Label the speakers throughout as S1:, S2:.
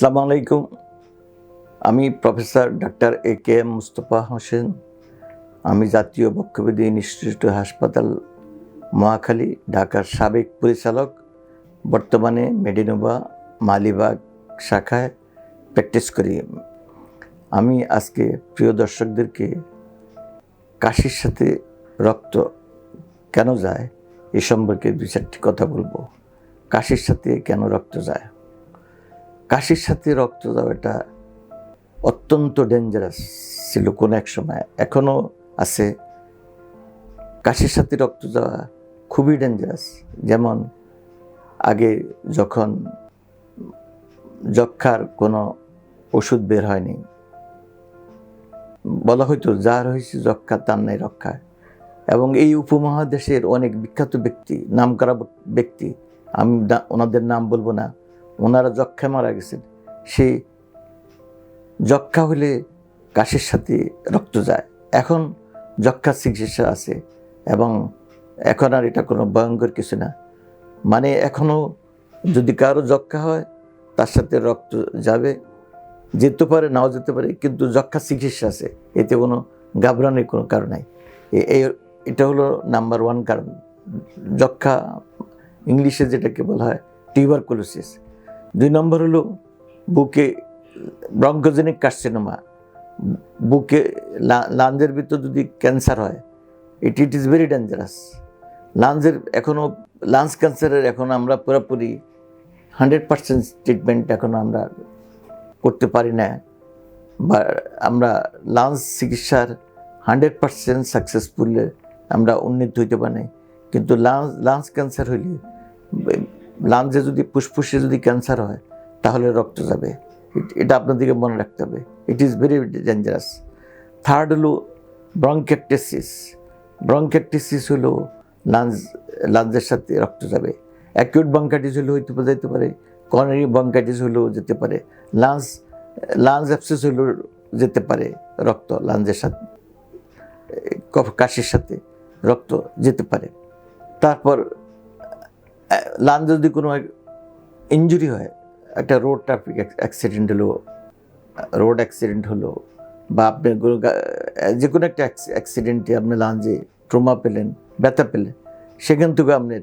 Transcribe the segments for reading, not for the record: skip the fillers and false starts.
S1: আসসালামু আলাইকুম। আমি professor doctor AKM Mustafa Hussain. আমি জাতীয় বক্ষব্যাধি ইনস্টিটিউট হাসপাতাল মহাখালী ঢাকার সাবেক পরিচালক, বর্তমানে মেডিনোভা মালিবাগ শাখায় প্র্যাকটিস করি। আমি আজকে প্রিয় দর্শকদেরকে কাশির সাথে রক্ত কেন যায় এ সম্পর্কে দুই চারটি কথা বলবো। কাশির সাথে কেন রক্ত যায়? কাশির সাথে রক্ত যাওয়াটা অত্যন্ত ডেঞ্জারাস ছিল কোনো এক সময়, এখনও আছে। কাশির সাথে রক্ত যাওয়া খুবই ডেঞ্জারাস। যেমন আগে যখন যক্ষ্মার কোনো ওষুধ বের হয়নি, বলা হয়তো যার হয়েছে যক্ষ্মা তার নাই রক্ষা। এবং এই উপমহাদেশের অনেক বিখ্যাত ব্যক্তি, নামকরা ব্যক্তি, আমি ওনাদের নাম বলবো না, ওনারা যক্ষ্মায় মারা গেছেন। সেই যক্ষ্মা হলে কাশির সাথে রক্ত যায়। এখন যক্ষ্মার চিকিৎসা আছে এবং এখন আর এটা কোনো ভয়ঙ্কর কিছু না। মানে এখনও যদি কারো যক্ষ্মা হয় তার সাথে রক্ত যাবে, যেতে পারে নাও যেতে পারে, কিন্তু যক্ষ্মার চিকিৎসা আছে, এতে কোনো ঘাবড়ানোর কোনো কারণ নাই। এটা হলো নাম্বার ওয়ান কারণ। যক্ষ্মা ইংলিশে যেটাকে বলা হয় টিউবারকুলোসিস। 2 নম্বর হলো বুকে ব্রঙ্কোজেনিক কার্সিনোমা। বুকে লাঞ্জের ভিতর যদি ক্যান্সার হয়, ইট ইজ ভেরি ডেঞ্জারাস। লাঞ্জের এখনও লাঞ্জ ক্যান্সারের এখন আমরা পুরোপুরি 100% ট্রিটমেন্ট এখন আমরা করতে পারি না, বা আমরা লাঞ্জ চিকিৎসার 100% সাকসেসফুল আমরা উন্নীত হইতে পারি। কিন্তু লাঞ্জ ক্যান্সার হইলে, লাঞ্জে যদি ফুসফুসে যদি ক্যান্সার হয় তাহলে রক্ত যাবে। এটা আপনাদেরকে মনে রাখতে হবে। It is very dangerous. Third হলো ব্রঙ্কেকটেসিস। ব্রঙ্কেকটেসিস হলো লাঞ্জের সাথে রক্ত যাবে। অ্যাকিউট ব্রঙ্কাইটিস হলেও যেতে পারে, করোনারি ব্রঙ্কাইটিস হলেও যেতে পারে, লাঞ্জ অ্যাবসেস হলেও যেতে পারে রক্ত, লাঞ্জের সাথে কাশির সাথে রক্ত যেতে পারে। তারপর লাঞ্জে যদি কোনো ইনজুরি হয়, একটা রোড ট্রাফিক অ্যাক্সিডেন্ট হলো, বা আপনি যে কোনো একটা অ্যাক্সিডেন্টে আপনি লাঞ্জে ট্রমা পেলেন, ব্যথা পেলেন, সেখান থেকে আপনার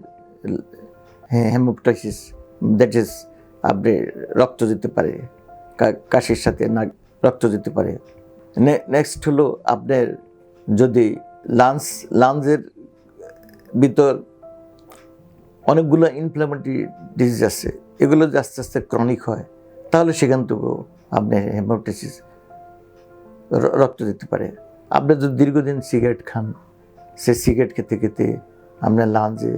S1: হেমোপ্টাইসিস, দ্যাট ইজ আপনি রক্ত যেতে পারে, কাশির সাথে না রক্ত যেতে পারে। নেক্সট হলো আপনার যদি লাঞ্জের ভিতর অনেকগুলো ইনফ্লামেটরি ডিজিজ আছে, এগুলো যদি আস্তে আস্তে ক্রনিক হয় তাহলে সেখান থেকেও আপনার হেমোপ্টাইসিস রক্ত দিতে পারে। আপনি যদি দীর্ঘদিন সিগারেট খান, সে সিগারেট খেতে খেতে আপনার লাঞ্জে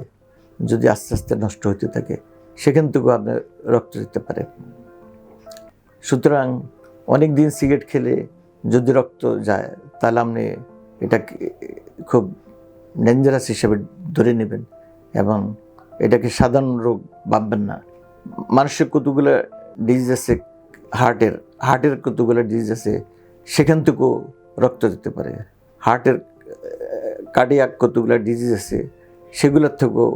S1: যদি আস্তে আস্তে নষ্ট হতে থাকে, সেখান থেকেও আপনার রক্ত দিতে পারে। সুতরাং অনেক দিন সিগারেট খেলে যদি রক্ত যায় তাহলে আপনি এটা খুব ডেঞ্জারাস হিসেবে ধরে নেবেন এবং এটাকে সাধারণ রোগ ভাববেন না। মানুষের কতগুলো ডিজিজ আছে, হার্টের কতগুলো ডিজিজ আছে, সেখান থেকেও রক্ত দিতে পারে। হার্টের কার্ডিয়াক কতগুলো ডিজিজ আছে, সেগুলোর থেকেও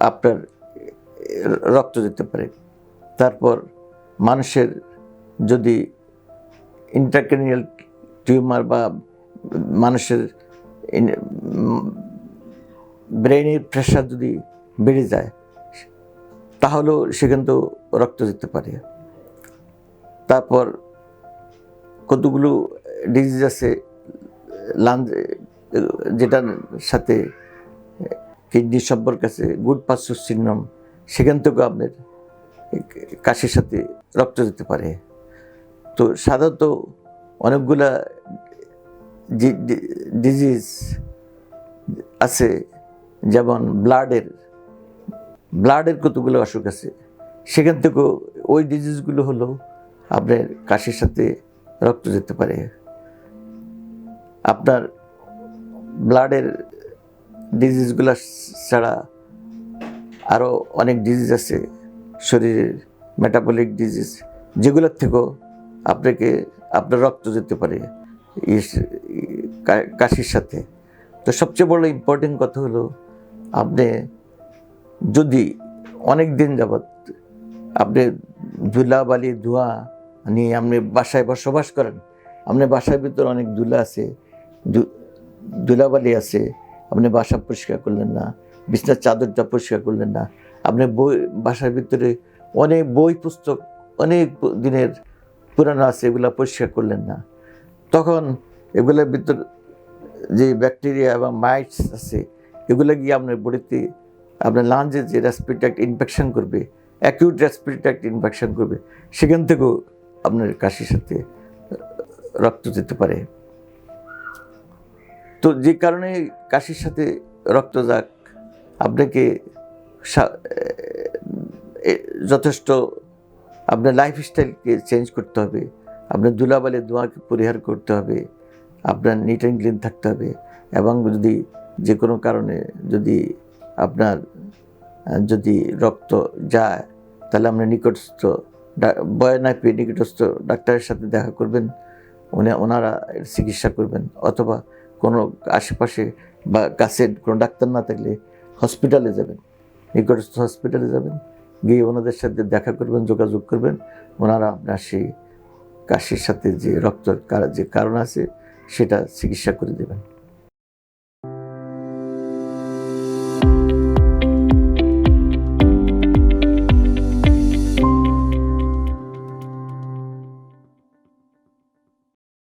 S1: আপনার রক্ত দিতে পারে। তারপর মানুষের যদি ইন্ট্রাক্রেনিয়াল টিউমার বা মানুষের ব্রেনের প্রেশার যদি বেড়ে যায় তাহলেও সেখান থেকেও রক্ত দিতে পারে। তারপর কতগুলো ডিজিজ আছে লাঞ্জ, যেটার সাথে কিডনির সম্পর্ক আছে, গুড পাসুস সিনড্রোম, সেখান থেকেও আপনার কাশির সাথে রক্ত দিতে পারে। তো সাধারণত অনেকগুলা ডিজিজ আছে, যেমন ব্লাডের কতগুলো অসুখ আছে, সেখান থেকেও ওই ডিজিজগুলো হলো আপনার কাশির সাথে রক্ত যেতে পারে। আপনার ব্লাডের ডিজিজগুলো ছাড়া আরও অনেক ডিজিজ আছে শরীরের, মেটাবলিক ডিজিজ, যেগুলোর থেকেও আপনার রক্ত যেতে পারে কাশির সাথে। তো সবচেয়ে বড় ইম্পর্টেন্ট কথা হলো, আপনি যদি অনেক দিন যাবৎ আপনি ধুলাবালি ধোঁয়া নিয়ে আপনি বাসায় বসবাস করেন, আপনার বাসার ভিতরে অনেক ধুলা আছে, ধুলাবালি আছে, আপনি বাসা পরিষ্কার করলেন না, বিছনার চাদরটা পরিষ্কার করলেন না, আপনি বাসার ভিতরে অনেক বই পুস্তক অনেক দিনের পুরানো আছে, এগুলো পরিষ্কার করলেন না, তখন এগুলোর ভিতর যে ব্যাকটেরিয়া এবং মাইটস আছে এগুলো গিয়ে আপনার বডিতে আপনার লাঞ্জে যে রেসপিরেটরি ট্র্যাক্ট ইনফেকশন করবে, অ্যাকিউট রেসপিরেটরি ট্র্যাক্ট ইনফেকশন করবে, সেখান থেকেও আপনার কাশির সাথে রক্ত যেতে পারে। তো যে কারণে কাশির সাথে রক্ত যাক, আপনাকে যথেষ্ট আপনার লাইফস্টাইলকে চেঞ্জ করতে হবে, আপনার ধুলাবালি ধোঁয়াকে পরিহার করতে হবে, আপনার নিট অ্যান্ড ক্লিন থাকতে হবে, এবং যদি যে কোনো কারণে আপনার যদি রক্ত যায় তাহলে আপনার নিকটস্থ ভয় না পেয়ে নিকটস্থ ডাক্তারের সাথে দেখা করবেন, ওনারা চিকিৎসা করবেন, অথবা কোনো আশেপাশে বা কাছে কোনো ডাক্তার না থাকলে হসপিটালে যাবেন, নিকটস্থ হসপিটালে যাবেন, গিয়ে ওনাদের সাথে দেখা করবেন, যোগাযোগ করবেন, ওনারা আপনার সেই কাশির সাথে যে রক্তের যে কারণ আছে সেটা চিকিৎসা করে দেবেন।